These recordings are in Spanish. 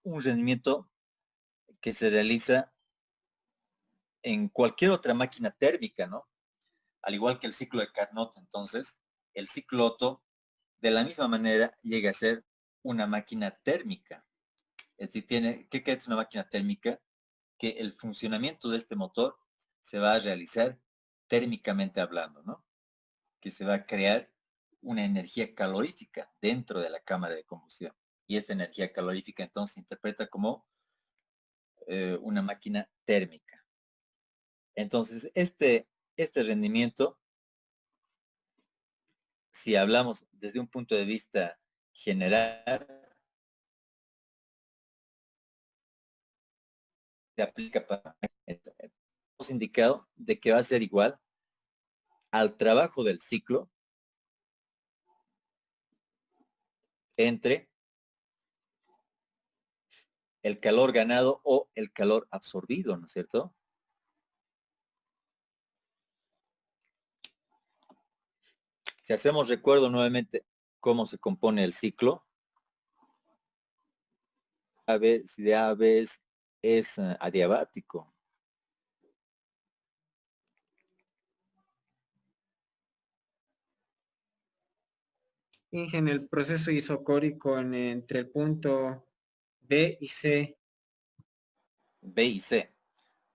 un rendimiento que se realiza en cualquier otra máquina térmica, ¿no? Al igual que el ciclo de Carnot, entonces, el ciclo Otto, de la misma manera, llega a ser una máquina térmica. Es decir, ¿qué es una máquina térmica? Que el funcionamiento de este motor se va a realizar térmicamente hablando, ¿no? Que se va a crear una energía calorífica dentro de la cámara de combustión. Y esta energía calorífica entonces se interpreta como una máquina térmica. Entonces, este rendimiento, si hablamos desde un punto de vista general, se aplica para... Hemos indicado de que va a ser igual al trabajo del ciclo entre el calor ganado o el calor absorbido, ¿no es cierto? Si hacemos recuerdo nuevamente cómo se compone el ciclo, si de A a B es adiabático. En el proceso isocórico entre el punto B y C. B y C.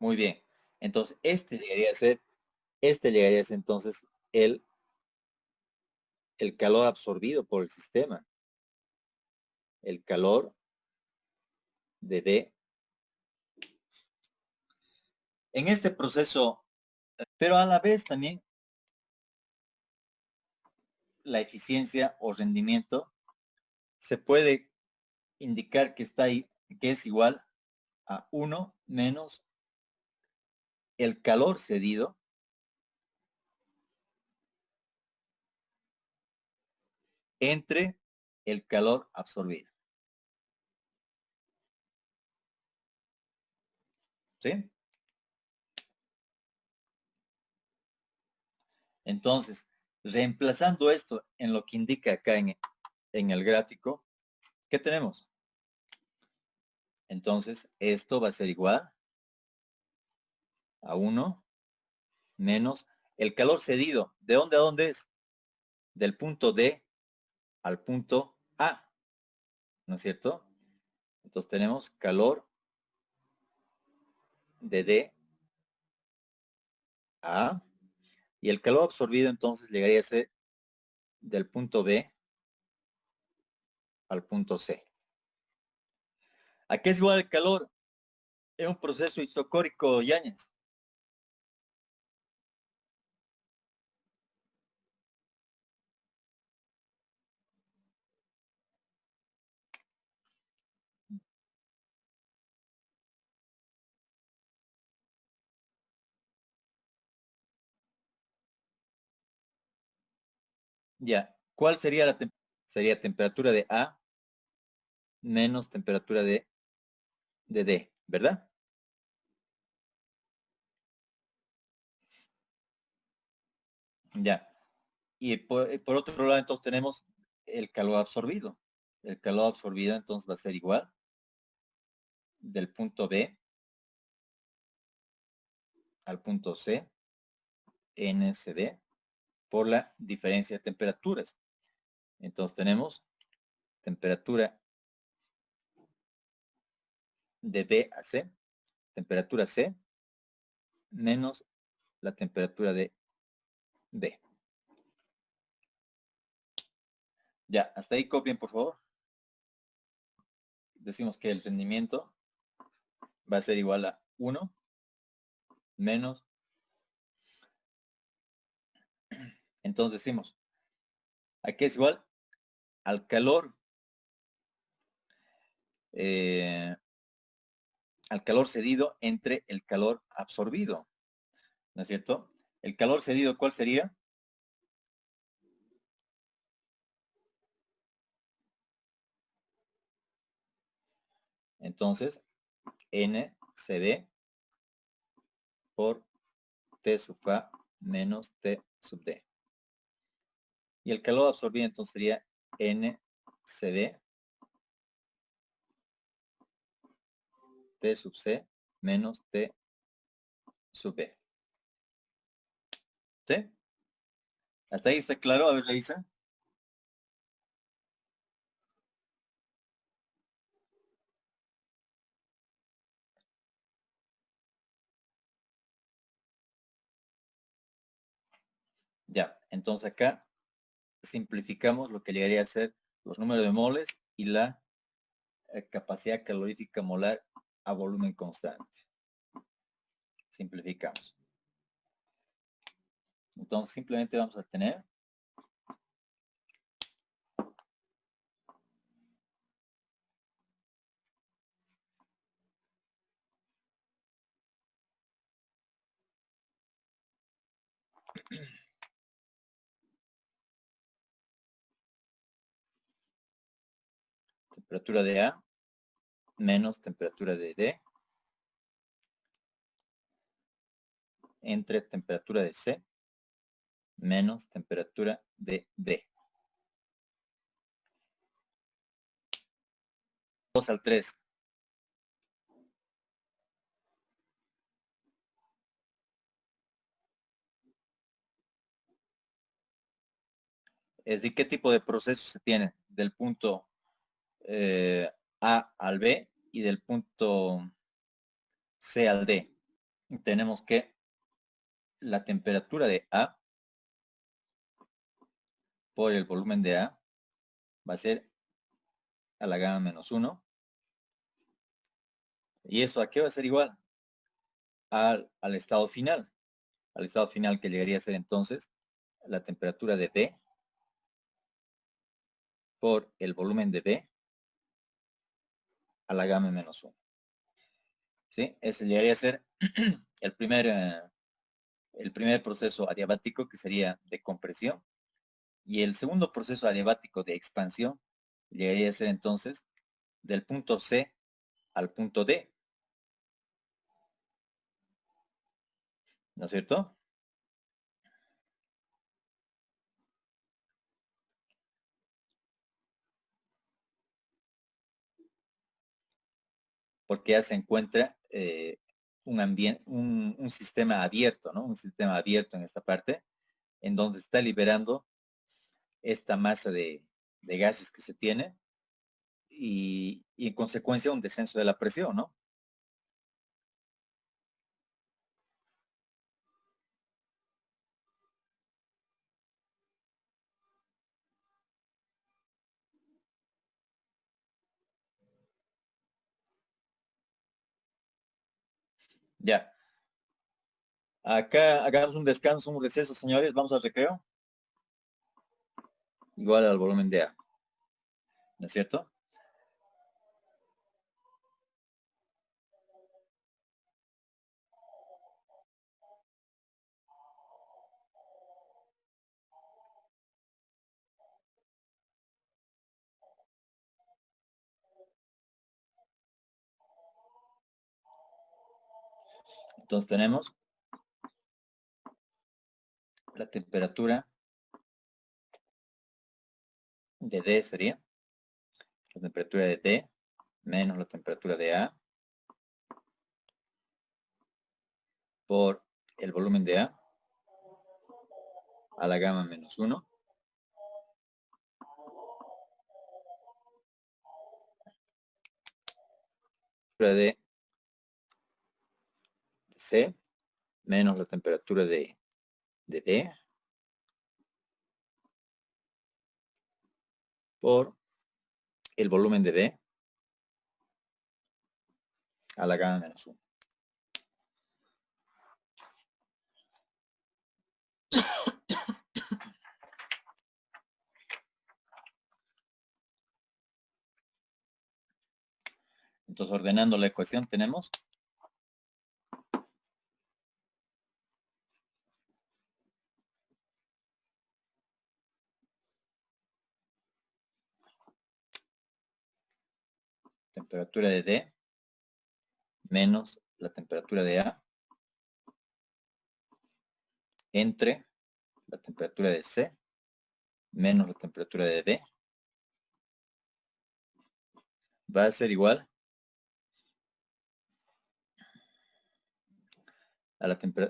Muy bien. Entonces, este llegaría a ser entonces el calor absorbido por el sistema. El calor de D. En este proceso, pero a la vez también la eficiencia o rendimiento se puede indicar que está ahí, que es igual a 1 menos el calor cedido entre el calor absorbido. ¿Sí? Entonces, reemplazando esto en lo que indica acá en el gráfico, ¿qué tenemos? Entonces, esto va a ser igual a 1 menos el calor cedido. ¿De dónde a dónde es? Del punto D al punto A, ¿no es cierto? Entonces tenemos calor de D a A y el calor absorbido entonces llegaría a ser del punto B al punto C. ¿A qué es igual el calor? Es un proceso isocórico, Yáñez. Ya, ¿cuál sería la temperatura? Sería temperatura de A menos temperatura de D, ¿verdad? Ya. Y por otro lado, entonces tenemos el calor absorbido. El calor absorbido entonces va a ser igual del punto B al punto C, NCD, por la diferencia de temperaturas. Entonces tenemos temperatura de B a C, temperatura C, menos la temperatura de D. Ya, hasta ahí copien, por favor. Decimos que el rendimiento va a ser igual a 1 menos. Entonces decimos, aquí es igual al calor, eh, al calor cedido entre el calor absorbido, ¿no es cierto? El calor cedido, ¿cuál sería? Entonces, NCD por T sub A menos T sub D. Y el calor absorbido entonces sería NCD T sub C menos T sub B. ¿Sí? ¿Hasta ahí está claro? A ver, revisa. Ya, entonces acá simplificamos lo que llegaría a ser los números de moles y la capacidad calorífica molar a volumen constante. Simplificamos. Entonces simplemente vamos a tener temperatura de A menos temperatura de D entre temperatura de C menos temperatura de D. 2 al 3. Es decir, ¿qué tipo de proceso se tiene? Del punto A al B y del punto C al D. Tenemos que la temperatura de A por el volumen de A va a ser a la gamma menos 1. ¿Y eso a qué va a ser igual? Al estado final. Al estado final que llegaría a ser entonces la temperatura de D por el volumen de B a la gamma menos 1. ¿Sí? Ese llegaría a ser el primer proceso adiabático, que sería de compresión, y el segundo proceso adiabático de expansión llegaría a ser entonces del punto C al punto D. ¿No es cierto? Porque ya se encuentra un ambiente, un sistema abierto, ¿no? Un sistema abierto en esta parte, en donde está liberando esta masa de gases que se tiene y en consecuencia un descenso de la presión, ¿no? Ya. Acá hagamos un descanso, un receso, señores. Vamos al recreo. Igual al volumen de A. ¿No es cierto? Entonces tenemos la temperatura de D sería la temperatura de D menos la temperatura de A por el volumen de a la gamma menos 1 de C menos la temperatura de D por el volumen de B a la gamma menos 1. Entonces, ordenando la ecuación, tenemos temperatura de D menos la temperatura de A entre la temperatura de C menos la temperatura de D va a ser igual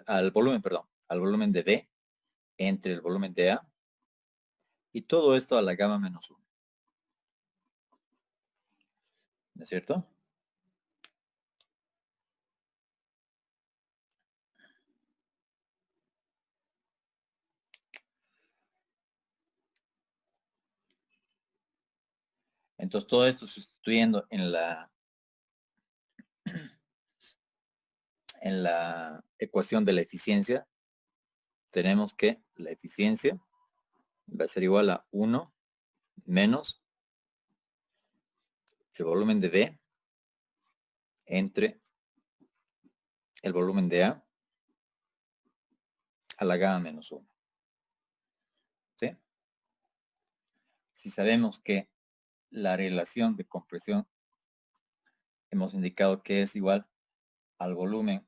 al volumen, perdón, al volumen de B entre el volumen de A, y todo esto a la gamma menos 1. ¿No es cierto? Entonces todo esto sustituyendo en la ecuación de la eficiencia, tenemos que la eficiencia va a ser igual a 1 menos el volumen de B entre el volumen de A a la gamma menos 1. ¿Sí? Si sabemos que la relación de compresión hemos indicado que es igual al volumen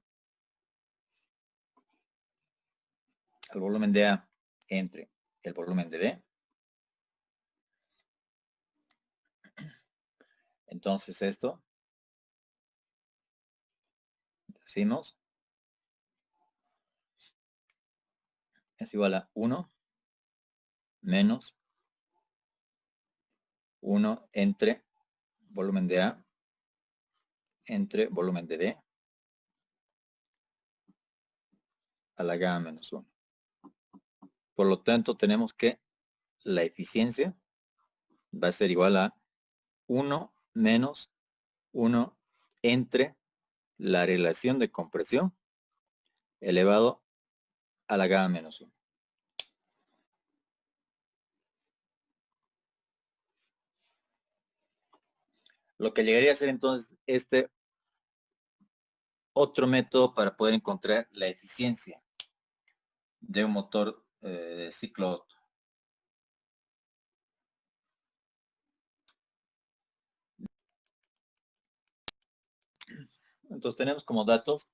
de A entre el volumen de B, entonces esto decimos es igual a 1 menos 1 entre volumen de A entre volumen de B a la gamma menos 1. Por lo tanto, tenemos que la eficiencia va a ser igual a 1 menos 1 entre la relación de compresión elevado a la gamma menos 1. Lo que llegaría a ser entonces este otro método para poder encontrar la eficiencia de un motor de ciclo Otto. Entonces tenemos como datos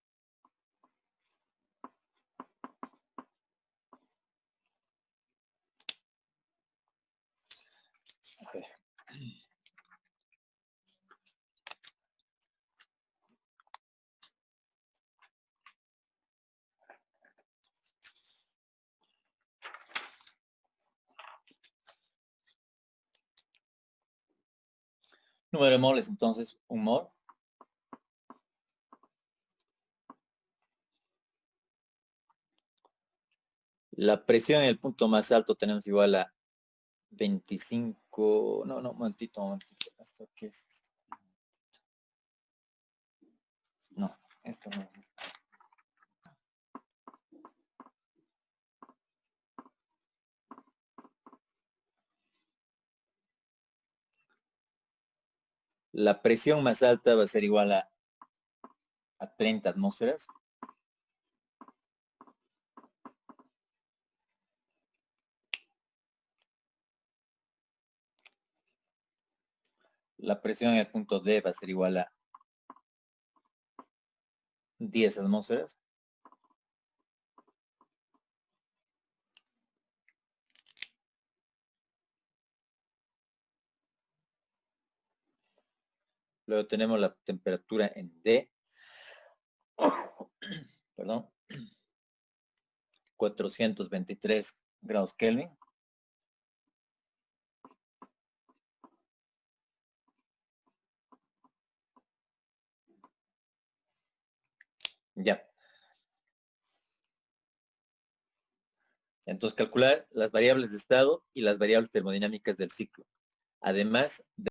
a ver, número de moles, entonces un mol. La presión en el punto más alto tenemos igual a 25, no, momentito, ¿esto qué es? No, esto no es. La presión más alta va a ser igual a 30 atmósferas. La presión en el punto D va a ser igual a 10 atmósferas. Luego tenemos la temperatura en D. Perdón. 423 grados Kelvin. Ya. Entonces calcular las variables de estado y las variables termodinámicas del ciclo. Además de